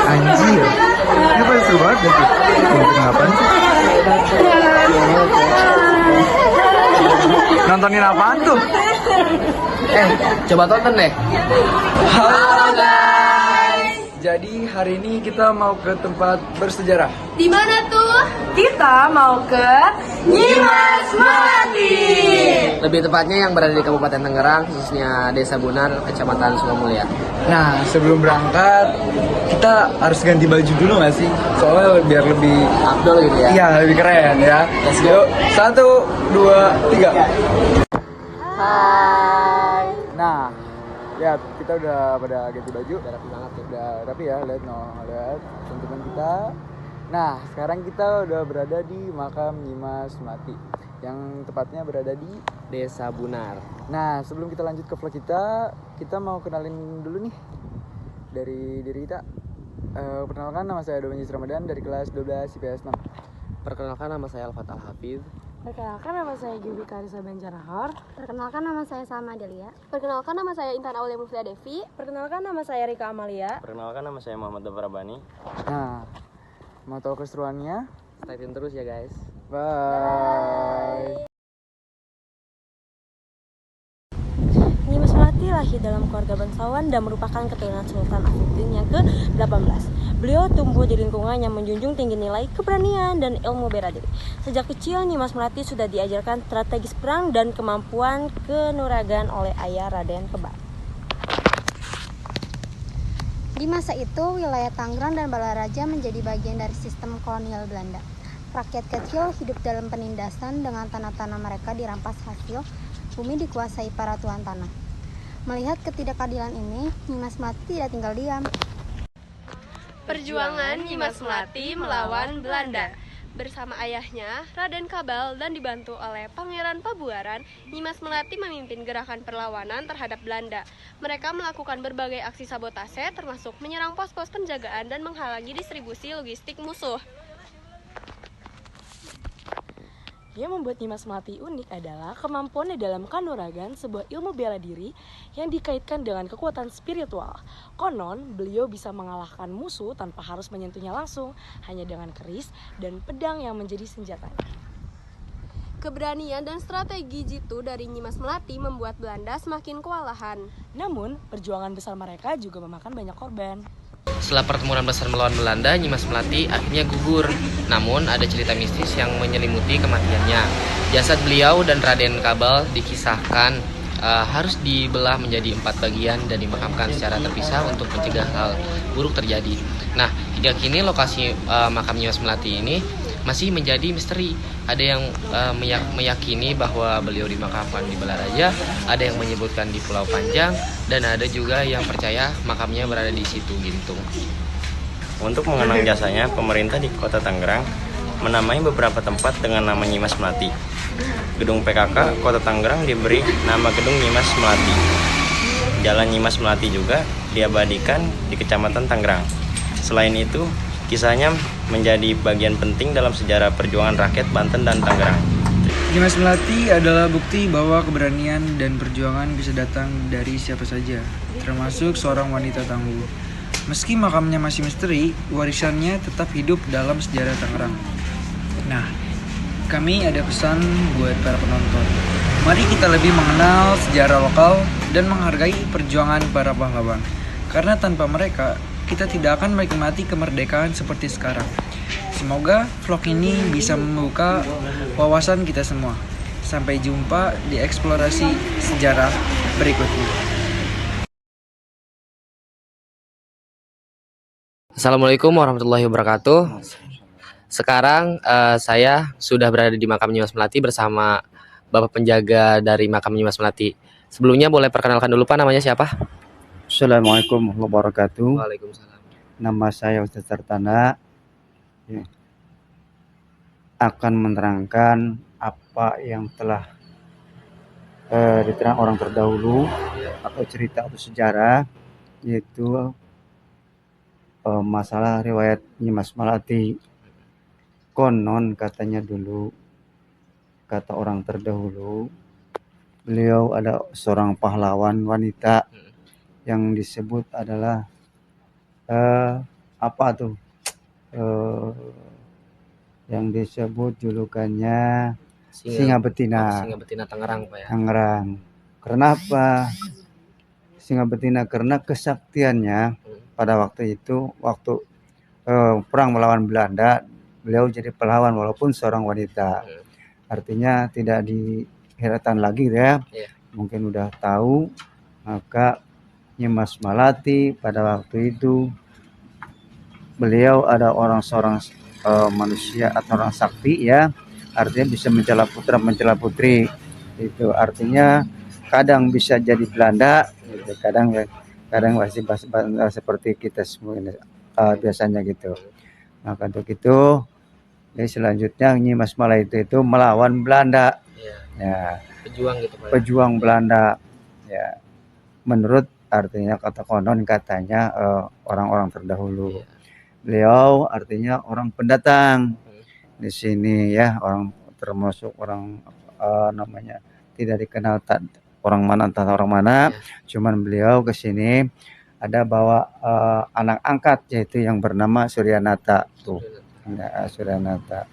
Anjir, ini pada seru banget deh. Nonton apaan sih? Nontonin apaan tuh? Coba tonton deh. Halo guys. Jadi hari ini kita mau ke tempat bersejarah. Di mana tuh? Kita mau ke Nyimas Melati. Lebih tepatnya yang berada di Kabupaten Tangerang, khususnya Desa Bunar, Kecamatan Sukamulya. Nah, sebelum berangkat kita harus ganti baju dulu nggak sih? Soalnya biar lebih Abdul gitu ya. iya lebih keren ya. Let's go. Yuk, 1, 2, 3. Hai. Nah, lihat kita udah pada ganti baju. Udah rapi banget tuh. Udah rapi ya, lihat lihat teman-teman kita. Nah, sekarang kita udah berada di makam Nyimas Melati yang tepatnya berada di. Desa Bunar. Nah, sebelum kita lanjut ke vlog kita mau kenalin dulu nih dari diri kita. Perkenalkan, nama saya Domenjis Ramadan dari kelas 12 IPS 6. Perkenalkan, nama saya Alfat Al-Hafidh. Perkenalkan, nama saya Jubi Karisa Benjarahor. Perkenalkan, nama saya Salma Delia. Perkenalkan, nama saya Intan Aulia Muflidah Devi. Perkenalkan, nama saya Rika Amalia. Perkenalkan, nama saya Muhammad Dafarabani. Nah, mau tahu keseruannya? Stay tune terus ya guys. Bye. Nyimas Melati lahir dalam keluarga bangsawan dan merupakan keturunan Sultan Afifuddin yang ke-18. Beliau tumbuh di lingkungan yang menjunjung tinggi nilai keberanian dan ilmu bela diri. Sejak kecil, Nyimas Melati sudah diajarkan strategis perang dan kemampuan kenuragan oleh ayah Raden Kebal. Di masa itu, wilayah Tangerang dan Balaraja menjadi bagian dari sistem kolonial Belanda. Rakyat kecil hidup dalam penindasan dengan tanah-tanah mereka dirampas hasil, bumi dikuasai para tuan tanah. Melihat ketidakadilan ini, Nyimas Melati tidak tinggal diam. Perjuangan Nyimas Melati melawan Belanda. Bersama ayahnya, Raden Kabal, dan dibantu oleh Pangeran Pabuaran, Nyimas Melati memimpin gerakan perlawanan terhadap Belanda. Mereka melakukan berbagai aksi sabotase, termasuk menyerang pos-pos penjagaan dan menghalangi distribusi logistik musuh. Yang membuat Nyimas Melati unik adalah kemampuannya dalam kanuragan, sebuah ilmu bela diri yang dikaitkan dengan kekuatan spiritual. Konon, beliau bisa mengalahkan musuh tanpa harus menyentuhnya langsung, hanya dengan keris dan pedang yang menjadi senjatanya. Keberanian dan strategi jitu dari Nyimas Melati membuat Belanda semakin kewalahan. Namun, perjuangan besar mereka juga memakan banyak korban. Setelah pertempuran besar melawan Belanda, Nyimas Melati akhirnya gugur. Namun ada cerita mistis yang menyelimuti kematiannya. Jasad beliau dan Raden Kabal dikisahkan harus dibelah menjadi 4 bagian dan dimakamkan secara terpisah untuk mencegah hal buruk terjadi. Nah, hingga kini lokasi makam Nyimas Melati ini masih menjadi misteri. Ada yang meyakini bahwa beliau dimakamkan di Balaraja, ada yang menyebutkan di Pulau Panjang, dan ada juga yang percaya makamnya berada di Situ Gintung. Untuk mengenang jasanya, pemerintah di Kota Tangerang menamai beberapa tempat dengan nama Nyimas Melati. Gedung PKK Kota Tangerang diberi nama Gedung Nyimas Melati. Jalan Nyimas Melati juga diabadikan di Kecamatan Tangerang. Selain itu, kisahnya menjadi bagian penting dalam sejarah perjuangan rakyat Banten dan Tangerang. Nyimas Melati adalah bukti bahwa keberanian dan perjuangan bisa datang dari siapa saja, termasuk seorang wanita tangguh. Meski makamnya masih misteri, warisannya tetap hidup dalam sejarah Tangerang. Nah, kami ada pesan buat para penonton. Mari kita lebih mengenal sejarah lokal dan menghargai perjuangan para pahlawan. Karena tanpa mereka, kita tidak akan menikmati kemerdekaan seperti sekarang. Semoga vlog ini bisa membuka wawasan kita semua. Sampai jumpa di eksplorasi sejarah berikutnya. Assalamualaikum warahmatullahi wabarakatuh. Sekarang saya sudah berada di makam Nyimas Melati bersama Bapak penjaga dari makam Nyimas Melati. Sebelumnya boleh perkenalkan dulu Pak, namanya siapa? Assalamualaikum warahmatullahi wabarakatuh. Waalaikumsalam. Nama saya Ustaz Sartana. Ya. Akan menerangkan apa yang telah diterang orang terdahulu atau cerita atau sejarah, yaitu masalah riwayat Nyimas Melati. Konon katanya dulu, kata orang terdahulu, beliau ada seorang pahlawan wanita yang disebut adalah apa tuh eh, yang disebut julukannya singa betina Singa betina Tangerang Pak ya. Tangerang. Kenapa singa betina? Karena kesaktiannya pada waktu itu, waktu perang melawan Belanda, beliau jadi pahlawan walaupun seorang wanita. Artinya tidak diherankan lagi ya. Iya. Mungkin udah tahu, maka Nyimas Malati pada waktu itu beliau ada seorang manusia atau orang sakti ya, artinya bisa mencela putra mencela putri. Itu artinya kadang bisa jadi Belanda, gitu. kadang masih seperti kita semua ini, biasanya gitu. Maka untuk itu, jadi selanjutnya Nyimas Malati itu melawan Belanda. Iya. Ya, Pejuang gitu Pak. Ya. pejuang Belanda. Ya, menurut artinya kata konon katanya orang-orang terdahulu. Iya. Beliau artinya orang pendatang di sini ya, orang termasuk orang namanya tidak dikenal orang mana entah orang mana. Iya. Cuman beliau ke sini ada bawa anak angkat yaitu yang bernama Suryanata tuh. Ya, Suryanata.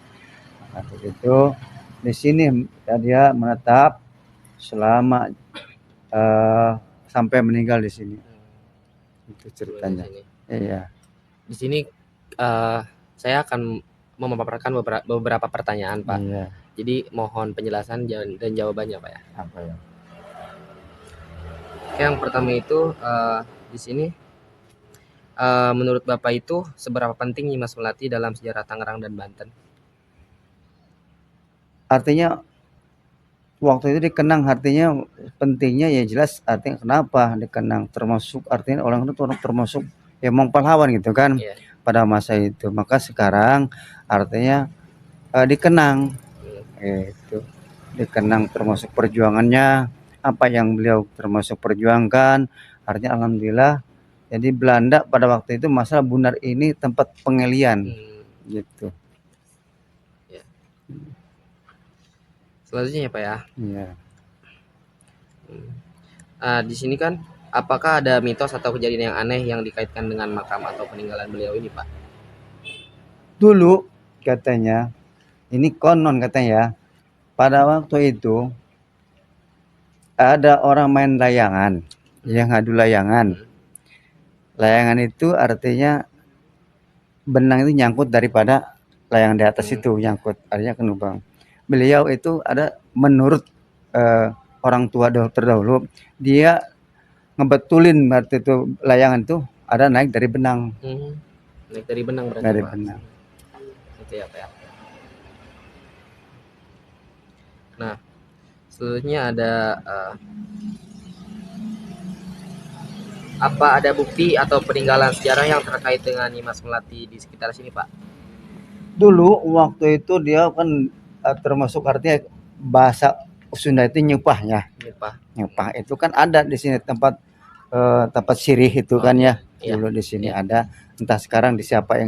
Nah, itu di sini ya, dia menetap selama sampai meninggal di sini. Itu ceritanya. Iya. Di sini saya akan memaparkan beberapa pertanyaan Pak. Iya. Jadi mohon penjelasan dan jawabannya Pak ya. Apa ya? Oke, yang pertama itu di sini menurut Bapak itu seberapa penting Nyimas Melati dalam sejarah Tangerang dan Banten? Artinya waktu itu dikenang, artinya pentingnya ya jelas, artinya kenapa dikenang, termasuk artinya orang itu termasuk emang pahlawan gitu kan. Iya. Pada masa itu. Maka sekarang artinya dikenang. Itu dikenang termasuk perjuangannya, apa yang beliau termasuk perjuangkan. Artinya alhamdulillah, jadi Belanda pada waktu itu masalah Bunar ini tempat pengelian gitu. Ya. Selanjutnya ya Pak ya. Iya. Di sini kan apakah ada mitos atau kejadian yang aneh yang dikaitkan dengan makam atau peninggalan beliau ini Pak? Dulu katanya, ini konon katanya, pada waktu itu ada orang main layangan, yang ngadu layangan. Layangan itu artinya benang itu nyangkut daripada layangan di atas itu, nyangkut, artinya kenubang. Beliau itu ada menurut orang tua terdahulu, dia ngebetulin berarti itu layangan itu ada naik dari benang. Naik dari benang berarti Dari Pak. benang. Itu ya Pak ya. Nah, selanjutnya ada apa ada bukti atau peninggalan sejarah yang terkait dengan Nyimas Melati di sekitar sini Pak? Dulu waktu itu dia kan termasuk artinya bahasa Sunda itu nyepahnya. Nyepah itu kan ada di sini tempat sirih itu kan ya. Iya. Dulu di sini ada, entah sekarang di siapa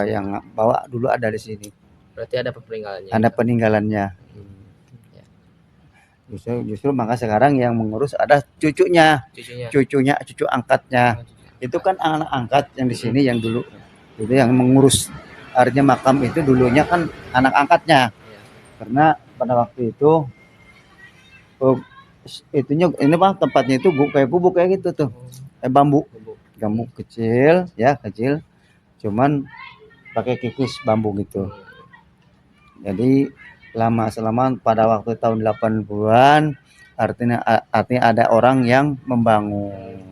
yang bawa, dulu ada di sini. Berarti ada peninggalannya. Ada peninggalannya. Justru maka sekarang yang mengurus ada cucunya. Cucu angkatnya. Itu kan anak angkat yang di sini yang dulu itu yang mengurus. Artinya makam itu dulunya kan anak angkatnya. Karena pada waktu itu itunya ini Pak, tempatnya itu kayak gubuk kayak gitu tuh. Bambu kecil ya, kecil. Cuman pakai kikis bambu gitu. Jadi selama pada waktu tahun 80-an artinya ada orang yang membangun.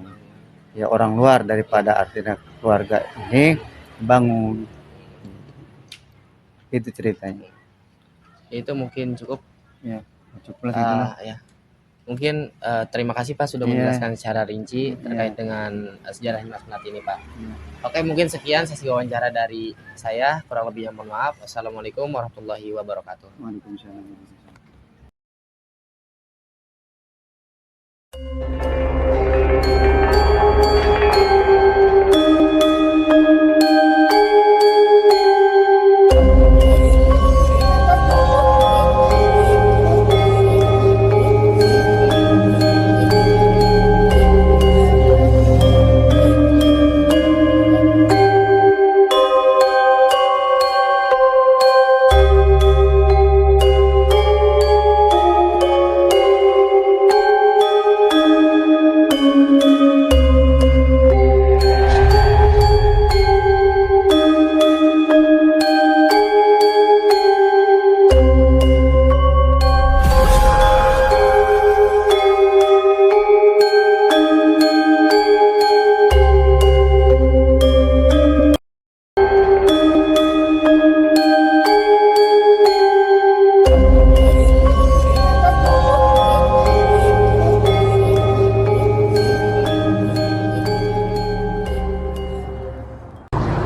Ya orang luar daripada artinya keluarga ini bangun. Itu ceritanya. Itu mungkin cukup. Ya, cukup lah ya. Mungkin terima kasih Pak sudah menjelaskan secara rinci terkait dengan sejarah Nyimas Melati ini Pak. Oke, mungkin sekian sesi wawancara dari saya, kurang lebihnya mohon maaf. Wassalamualaikum warahmatullahi wabarakatuh. Waalaikumsalam.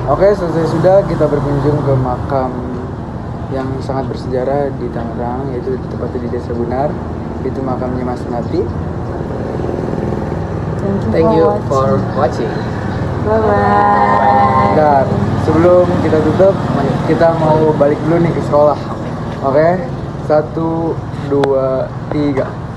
Oke, selesai sudah kita berkunjung ke makam yang sangat bersejarah di Tangerang, yaitu tepatnya di Desa Bunar. Itu makamnya Mas Melati. Thank you for watching. Bye-bye. Dan sebelum kita tutup, kita mau balik dulu nih ke sekolah. Oke? 1, 2, 3.